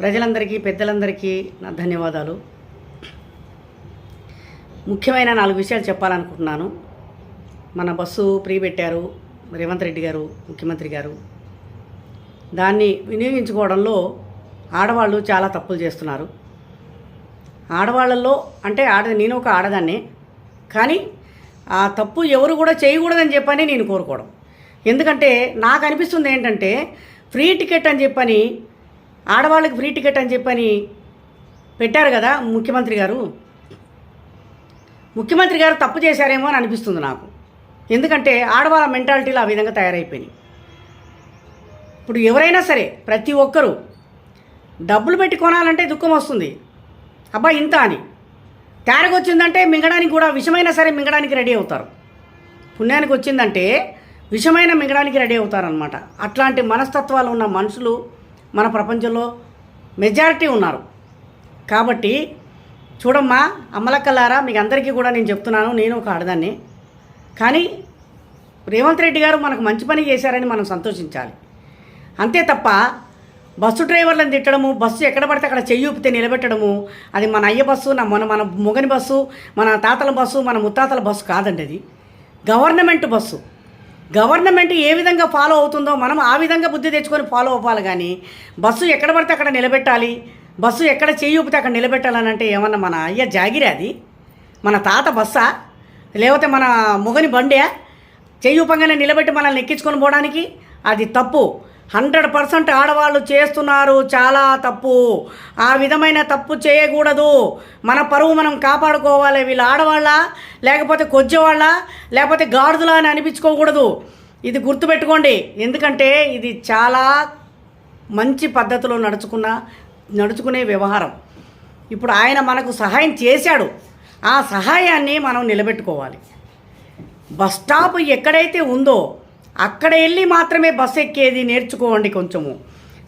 ప్రజలందరికీ పెద్దలందరికీ నా ధన్యవాదాలు. ముఖ్యమైన 4 విషయాలు చెప్పాలనుకుంటున్నాను. మన బస్సు ఫ్రీ పెట్టారు రేవంత్ రెడ్డి గారు, ముఖ్యమంత్రి గారు. దాన్ని వినియోగించుకోవడంలో ఆడవాళ్ళు చాలా తప్పులు చేస్తున్నారు. ఆడవాళ్ళల్లో అంటే నేను ఒక ఆడదాన్నే, కానీ ఆ తప్పు ఎవరు కూడా చేయకూడదని చెప్పని నేను కోరుకోవడం. ఎందుకంటే నాకు అనిపిస్తుంది ఏంటంటే, ఫ్రీ టికెట్ అని చెప్పని, ఆడవాళ్ళకి ఫ్రీ టికెట్ అని చెప్పని పెట్టారు కదా ముఖ్యమంత్రి గారు. ముఖ్యమంత్రి గారు తప్పు చేశారేమో అని అనిపిస్తుంది నాకు. ఎందుకంటే ఆడవాళ్ళ మెంటాలిటీలో ఆ విధంగా తయారైపోయినాయి. ఇప్పుడు ఎవరైనా సరే ప్రతి ఒక్కరూ డబ్బులు పెట్టి కొనాలంటే దుఃఖం వస్తుంది. అబ్బా ఇంత అని తేరగా వచ్చిందంటే మింగడానికి కూడా విషమైనా సరే మింగడానికి రెడీ అవుతారు. పుణ్యానికి వచ్చిందంటే విషమైన మింగడానికి రెడీ అవుతారనమాట. అట్లాంటి మనస్తత్వాలు ఉన్న మనుషులు మన ప్రపంచంలో మెజారిటీ ఉన్నారు. కాబట్టి చూడమ్మా అమ్మలక్కలారా, మీకు అందరికీ కూడా నేను చెప్తున్నాను, నేను ఒక ఆడదాన్ని. కానీ రేవంత్ రెడ్డి గారు మనకు మంచి పని చేశారని మనం సంతోషించాలి. అంతే తప్ప బస్సు డ్రైవర్లను తిట్టడము, బస్సు ఎక్కడ పడితే అక్కడ చెయ్యి ఊపితే నిలబెట్టడము, అది మన అయ్య బస్సు, మన మొగని బస్సు, మన తాతల బస్సు, మన ముత్తాతల బస్సు కాదండి. అది గవర్నమెంట్ బస్సు. గవర్నమెంట్ ఏ విధంగా ఫాలో అవుతుందో మనం ఆ విధంగా బుద్ధి తెచ్చుకొని ఫాలో అవ్వాలి. కానీ బస్సు ఎక్కడ పడితే అక్కడ నిలబెట్టాలి, బస్సు ఎక్కడ చెయ్యి ఊపితే అక్కడ నిలబెట్టాలని అంటే ఏమన్నా మన అయ్య జాగిరే? అది మన తాత బస్సా, లేకపోతే మన మొగని బండియా? చెయ్యి ఊపంగానే నిలబెట్టి మనల్ని ఎక్కించుకొని పోవడానికి? అది తప్పు. 100% ఆడవాళ్ళు చేస్తున్నారు, చాలా తప్పు. ఆ విధమైన తప్పు చేయకూడదు. మన పరువు మనం కాపాడుకోవాలి. వీళ్ళు ఆడవాళ్ళ, లేకపోతే కొజ్జేవాళ్ళ, లేకపోతే గాడిదలా అని అనిపించుకోకూడదు. ఇది గుర్తుపెట్టుకోండి. ఎందుకంటే ఇది చాలా మంచి పద్ధతిలో నడుచుకునే వ్యవహారం. ఇప్పుడు ఆయన మనకు సహాయం చేశాడు, ఆ సహాయాన్ని మనం నిలబెట్టుకోవాలి. బస్ స్టాప్ ఎక్కడైతే ఉందో అక్కడ వెళ్ళి మాత్రమే బస్సు ఎక్కేది నేర్చుకోండి. కొంచెము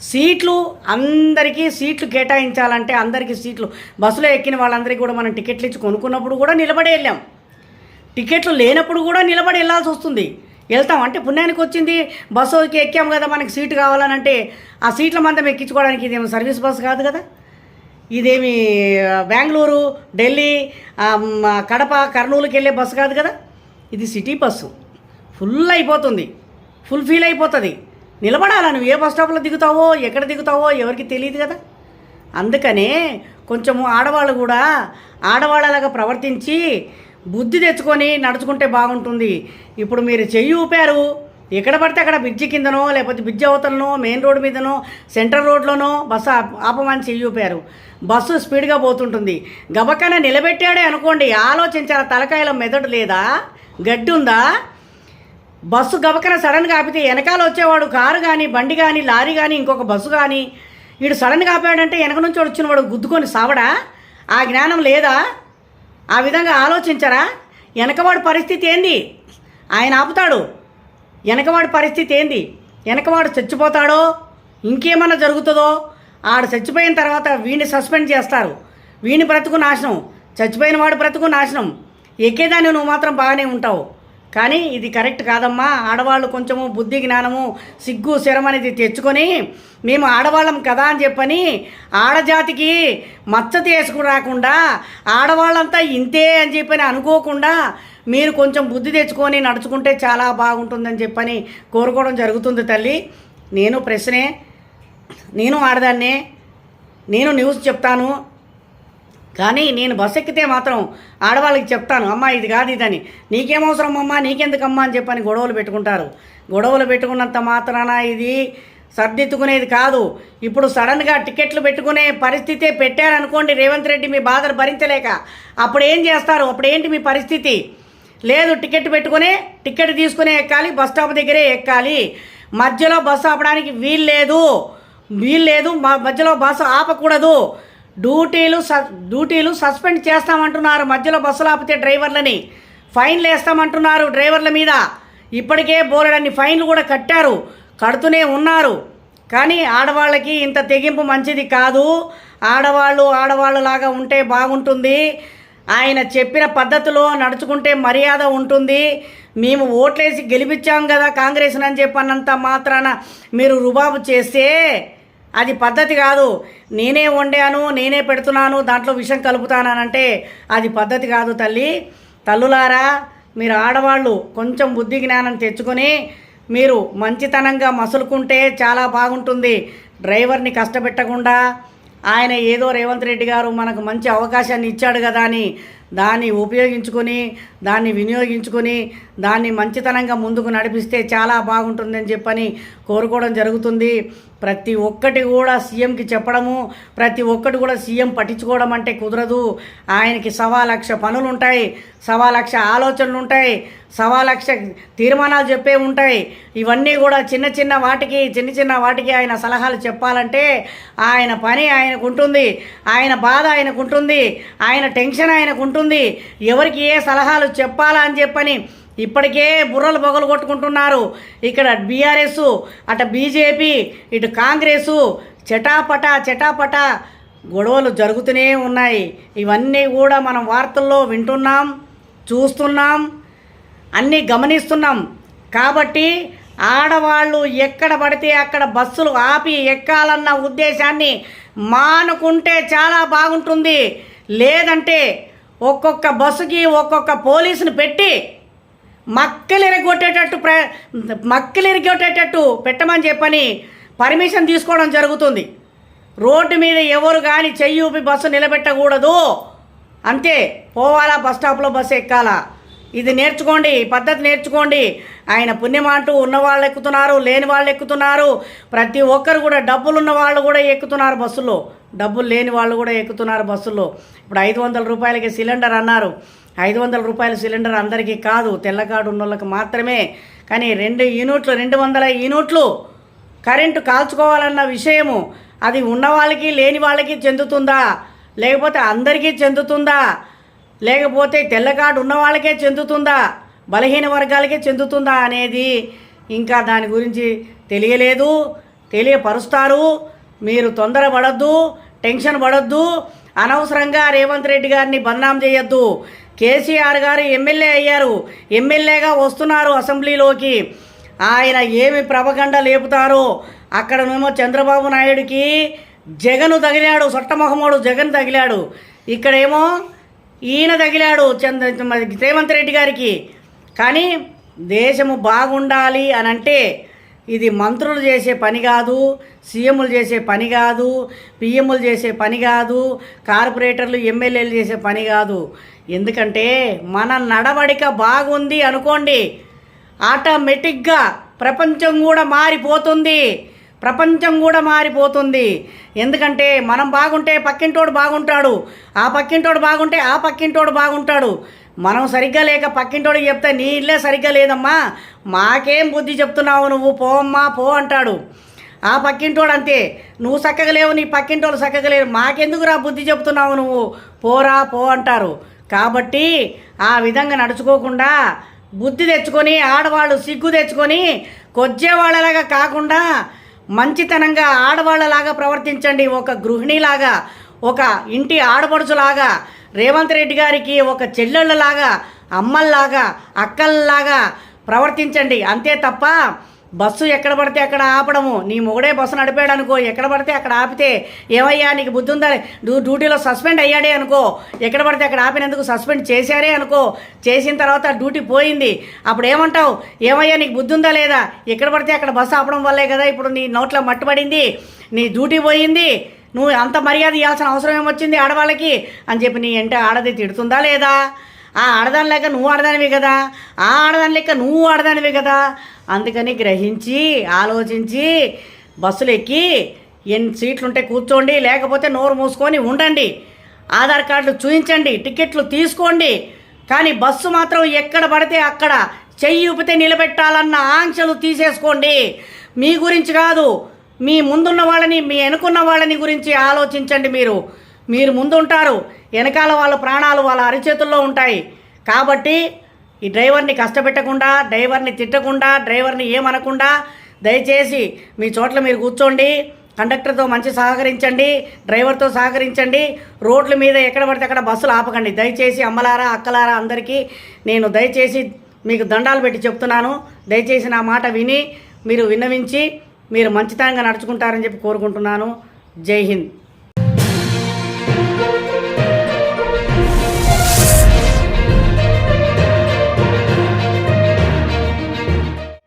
సీట్లు, అందరికీ సీట్లు కేటాయించాలంటే అందరికీ సీట్లు, బస్సులో ఎక్కిన వాళ్ళందరికీ కూడా మనం టికెట్లు ఇచ్చి కొనుక్కున్నప్పుడు కూడా నిలబడి వెళ్ళాం. టికెట్లు లేనప్పుడు కూడా నిలబడి వెళ్ళాల్సి వస్తుంది. వెళ్తాం అంటే పుణ్యానికి వచ్చింది, బస్సుకి ఎక్కాం కదా, మనకి సీటు కావాలని అంటే ఆ సీట్ల మందం ఎక్కించుకోవడానికి ఇదేమో సర్వీస్ బస్సు కాదు కదా. ఇదేమి బెంగళూరు, ఢిల్లీ, కడప, కర్నూలుకి వెళ్ళే బస్సు కాదు కదా. ఇది సిటీ బస్సు. ఫుల్ అయిపోతుంది, ఫుల్ ఫీల్ అయిపోతుంది. నిలబడాలా? నువ్వు ఏ బస్ స్టాప్లో దిగుతావో, ఎక్కడ దిగుతావో ఎవరికి తెలియదు కదా. అందుకనే కొంచెము ఆడవాళ్ళు కూడా ఆడవాళ్ళలాగా ప్రవర్తించి బుద్ధి తెచ్చుకొని నడుచుకుంటే బాగుంటుంది. ఇప్పుడు మీరు చెయ్యి ఊపారు, ఎక్కడ పడితే అక్కడ బ్రిడ్జి కిందనో, లేకపోతే బ్రిడ్జి అవతలనో, మెయిన్ రోడ్డు మీదనో, సెంట్రల్ రోడ్లోనో బస్సు ఆపమని చెయ్యి ఊపారు. బస్సు స్పీడ్గా పోతుంటుంది. గబక్కన నిలబెట్టాడే అనుకోండి, ఆలోచించాల. తలకాయలో మెదడు లేదా, గడ్డి ఉందా? బస్సు గబకన సడన్గా ఆపితే వెనకాల వచ్చేవాడు కారు కానీ, బండి కానీ, లారీ కానీ, ఇంకొక బస్సు కానీ, వీడు సడన్గా ఆపాడంటే వెనక నుంచి వచ్చినవాడు గుద్దుకొని సావడా? ఆ జ్ఞానం లేదా? ఆ విధంగా ఆలోచించరా? వెనకవాడి పరిస్థితి ఏంది? ఆయన ఆపుతాడు, వెనకవాడి పరిస్థితి ఏంది? వెనకవాడు చచ్చిపోతాడో, ఇంకేమన్నా జరుగుతుందో? ఆడు చచ్చిపోయిన తర్వాత వీడిని సస్పెండ్ చేస్తారు. వీడిని బ్రతుకు నాశనం, చచ్చిపోయిన వాడు బ్రతుకు నాశనం. ఎక్కేదాన్ని నువ్వు మాత్రం బాగానే ఉంటావు. కానీ ఇది కరెక్ట్ కాదమ్మా. ఆడవాళ్ళు కొంచెము బుద్ధి, జ్ఞానము, సిగ్గు, శరం అనేది తెచ్చుకొని మేము ఆడవాళ్ళం కదా అని చెప్పని ఆడజాతికి మచ్చ తీసుకురాకుండా, ఆడవాళ్ళంతా ఇంతే అని చెప్పని అనుకోకుండా మీరు కొంచెం బుద్ధి తెచ్చుకొని నడుచుకుంటే చాలా బాగుంటుందని చెప్పని కోరుకోవడం జరుగుతుంది తల్లి. నేను ప్రశ్నే, నేను ఆడదాన్నే, నేను న్యూస్ చెప్తాను. కానీ నేను బస్సు ఎక్కితే మాత్రం ఆడవాళ్ళకి చెప్తాను, అమ్మ ఇది కాదు ఇదని. నీకేమవసరం అమ్మా, నీకెందుకమ్మా అని చెప్పని గొడవలు పెట్టుకుంటారు. గొడవలు పెట్టుకున్నంత మాత్రాన ఇది సర్దిద్దుకునేది కాదు. ఇప్పుడు సడన్గా టికెట్లు పెట్టుకునే పరిస్థితే పెట్టారనుకోండి రేవంత్ రెడ్డి, మీ బాధలు భరించలేక అప్పుడు ఏం చేస్తారు? అప్పుడు ఏంటి మీ పరిస్థితి? లేదు, టికెట్ పెట్టుకునే, టికెట్ తీసుకునే ఎక్కాలి, బస్ స్టాప్ దగ్గరే ఎక్కాలి. మధ్యలో బస్సు ఆపడానికి వీల్లేదు. మధ్యలో బస్సు ఆపకూడదు. డ్యూటీలు సస్పెండ్ చేస్తామంటున్నారు. మధ్యలో బస్సులు ఆపితే డ్రైవర్లని ఫైన్లు వేస్తామంటున్నారు డ్రైవర్ల మీద. ఇప్పటికే బోలెడన్ని ఫైన్లు కూడా కడుతూనే ఉన్నారు. కానీ ఆడవాళ్ళకి ఇంత తెగింపు మంచిది కాదు. ఆడవాళ్ళలాగా ఉంటే బాగుంటుంది. ఆయన చెప్పిన పద్ధతిలో నడుచుకుంటే మర్యాద ఉంటుంది. మేము ఓట్లేసి గెలిపించాం కదా కాంగ్రెస్ అని చెప్పన్నంత మాత్రాన మీరు రుబాబు చేస్తే అది పద్ధతి కాదు. నేనే వండాను, నేనే పెడుతున్నాను, దాంట్లో విషం కలుపుతానంటే అది పద్ధతి కాదు తల్లి. తల్లులారా, మీరు ఆడవాళ్ళు కొంచెం బుద్ధి జ్ఞానం తెచ్చుకొని మీరు మంచితనంగా మసులుకుంటే చాలా బాగుంటుంది. డ్రైవర్ని కష్టపెట్టకుండా ఆయన ఏదో రేవంత్ రెడ్డి గారు మనకు మంచి అవకాశాన్ని ఇచ్చాడు కదా అని దాన్ని ఉపయోగించుకొని దాన్ని వినియోగించుకొని దాన్ని మంచితనంగా ముందుకు నడిపిస్తే చాలా బాగుంటుందని చెప్పని కోరుకోవడం జరుగుతుంది. ప్రతి ఒక్కటి కూడా సీఎంకి చెప్పడము, ప్రతి ఒక్కటి కూడా సీఎం పట్టించుకోవడం అంటే కుదరదు. ఆయనకి 1,00,000 పనులు ఉంటాయి, 1,00,000 ఆలోచనలు ఉంటాయి, 1,00,000 తీర్మానాలు చెప్పే ఉంటాయి. ఇవన్నీ కూడా చిన్న చిన్న వాటికి ఆయన సలహాలు చెప్పాలంటే ఆయన పని ఆయనకు ఉంటుంది, ఆయన బాధ ఆయనకు ఉంటుంది, ఆయన టెన్షన్ ఆయనకు ఉంటుంది. ఎవరికి ఏ సలహాలు చెప్పాలా అని చెప్పని ఇప్పటికే బుర్రలు బొగలు కొట్టుకుంటున్నారు. ఇక్కడ బీఆర్ఎస్, అటు బీజేపీ, ఇటు కాంగ్రెసు చటాపట గొడవలు జరుగుతూనే ఉన్నాయి. ఇవన్నీ కూడా మనం వార్తల్లో వింటున్నాం, చూస్తున్నాం, అన్నీ గమనిస్తున్నాం. కాబట్టి ఆడవాళ్ళు ఎక్కడ పడితే అక్కడ బస్సులు ఆపి ఎక్కాలన్న ఉద్దేశాన్ని మానుకుంటే చాలా బాగుంటుంది. లేదంటే ఒక్కొక్క బస్సుకి ఒక్కొక్క పోలీసుని పెట్టి మక్కలు ఎరగొట్టేటట్టు పెట్టమని చెప్పని పర్మిషన్ తీసుకోవడం జరుగుతుంది. రోడ్డు మీద ఎవరు కానీ చెయ్యి ఊపి బస్సు నిలబెట్టకూడదు. అంతే, పోవాలా, బస్ స్టాప్లో బస్సు ఎక్కాలా. ఇది నేర్చుకోండి, పద్ధతి నేర్చుకోండి. ఆయన పుణ్యం అంటూ ఉన్నవాళ్ళు ఎక్కుతున్నారు, లేని వాళ్ళు ఎక్కుతున్నారు. ప్రతి ఒక్కరు కూడా డబ్బులున్న వాళ్ళు కూడా ఎక్కుతున్నారు బస్సులో, డబ్బులు లేని వాళ్ళు కూడా ఎక్కుతున్నారు బస్సులో. ఇప్పుడు 500 రూపాయలకి సిలిండర్ అన్నారు. 500 రూపాయల సిలిండర్ అందరికీ కాదు, తెల్లకాడు ఉన్న వాళ్ళకి మాత్రమే. కానీ 200 యూనిట్లు కరెంటు కాల్చుకోవాలన్న విషయము అది ఉన్న వాళ్ళకి లేని వాళ్ళకి చెందుతుందా, లేకపోతే అందరికీ చెందుతుందా, లేకపోతే తెల్లకాడు ఉన్న వాళ్ళకే చెందుతుందా, బలహీన వర్గాలకే చెందుతుందా అనేది ఇంకా దాని గురించి తెలియలేదు. తెలియపరుస్తారు. మీరు తొందరపడద్దు, టెన్షన్ పడద్దు, అనవసరంగా రేవంత్ రెడ్డి గారిని బదనాం చేయొద్దు. కేసీఆర్ గారు ఎమ్మెల్యే అయ్యారు, ఎమ్మెల్యేగా వస్తున్నారు అసెంబ్లీలోకి. ఆయన ఏమి ప్రభగండ లేపుతారో. అక్కడనేమో చంద్రబాబు నాయుడికి జగన్ తగిలాడు, సొట్టమొహమోడు జగన్ తగిలాడు. ఇక్కడేమో ఈయన తగిలాడు రేవంత్ రెడ్డి గారికి. కానీ దేశము బాగుండాలి అని అంటే ఇది మంత్రులు చేసే పని కాదు, సీఎంలు చేసే పని కాదు, పిఎంలు చేసే పని కాదు, కార్పొరేటర్లు ఎమ్మెల్యేలు చేసే పని కాదు. ఎందుకంటే మన నడవడిక బాగుంది అనుకోండి, ఆటోమేటిక్గా ప్రపంచం కూడా మారిపోతుంది. ఎందుకంటే మనం బాగుంటే పక్కింటోడు బాగుంటాడు, ఆ పక్కింటోడు బాగుంటే ఆ పక్కింటోడు బాగుంటాడు. మనం సరిగ్గా లేక పక్కింటోడికి చెప్తే నీ ఇల్లే సరిగ్గా లేదమ్మా, మాకేం బుద్ధి చెప్తున్నావు నువ్వు, పోమ్మా పో అంటాడు. ఆ పక్కింటోడు అంతే, నువ్వు చక్కగా లేవు, నీ పక్కింటోడు చక్కగా లేరు, మాకెందుకురా బుద్ధి చెప్తున్నావు నువ్వు, పోరా పో అంటారు. కాబట్టి ఆ విధంగా నడుచుకోకుండా బుద్ధి తెచ్చుకొని, ఆడవాళ్ళు సిగ్గు తెచ్చుకొని కొజ్జేవాళ్ళలాగా కాకుండా మంచితనంగా ఆడవాళ్ళలాగా ప్రవర్తించండి. ఒక గృహిణిలాగా, ఒక ఇంటి ఆడపడుచులాగా, రేవంత్ రెడ్డి గారికి ఒక చెల్లెళ్ళలాగా, అమ్మల్లాగా, అక్కల్లాగా ప్రవర్తించండి. అంతే తప్ప బస్సు ఎక్కడ పడితే అక్కడ ఆపడము. నీ మొగుడే బస్సు నడిపాడు అనుకో, ఎక్కడ పడితే అక్కడ ఆపితే ఏమయ్యా నీకు బుద్ధి ఉందా, డ్యూటీలో సస్పెండ్ అయ్యాడే అనుకో, ఎక్కడ పడితే అక్కడ ఆపినందుకు సస్పెండ్ చేశారే అనుకో, చేసిన తర్వాత డ్యూటీ పోయింది, అప్పుడు ఏమంటావు, ఏమయ్యా నీకు బుద్ధి ఉందా లేదా, ఎక్కడ పడితే అక్కడ బస్సు ఆపడం వల్లే కదా ఇప్పుడు నీ నోట్లో మట్టుబడింది, నీ డ్యూటీ పోయింది, నువ్వు అంత మర్యాద ఇవ్వాల్సిన అవసరం ఏమొచ్చింది ఆడవాళ్ళకి అని చెప్పి నీ అంటే ఆడది తిడుతుందా లేదా? ఆ ఆడదాని లెక్క నువ్వు ఆడదానివి కదా, ఆ ఆడదాని లెక్క నువ్వు ఆడదానివి కదా. అందుకని గ్రహించి ఆలోచించి బస్సులు ఎక్కి ఎన్ని సీట్లు ఉంటే కూర్చోండి, లేకపోతే నోరు మూసుకొని ఉండండి, ఆధార్ కార్డులు చూపించండి, టికెట్లు తీసుకోండి. కానీ బస్సు మాత్రం ఎక్కడ పడితే అక్కడ చెయ్యి ఊపితే నిలబెట్టాలన్న ఆంక్షలు తీసేసుకోండి. మీ గురించి కాదు, మీ ముందున్న వాళ్ళని, మీ వెనుకున్న వాళ్ళని గురించి ఆలోచించండి. మీరు ముందు ఉంటారు, వెనకాల వాళ్ళ ప్రాణాలు వాళ్ళ అరిచేతుల్లో ఉంటాయి. కాబట్టి ఈ డ్రైవర్ని కష్టపెట్టకుండా, డ్రైవర్ని తిట్టకుండా, డ్రైవర్ని ఏమనకుండా దయచేసి మీ చోట్ల మీరు కూర్చోండి. కండక్టర్తో మంచి సహకరించండి, డ్రైవర్తో సహకరించండి. రోడ్ల మీద ఎక్కడ పడితే అక్కడ బస్సులు ఆపకండి. దయచేసి అమ్మలారా, అక్కలారా అందరికీ నేను దయచేసి మీకు దండాలు పెట్టి చెప్తున్నాను. దయచేసి నా మాట విని మీరు విన్నవించి మీరు మంచితనంగా నడుచుకుంటారని చెప్పి కోరుకుంటున్నాను. జై హింద్.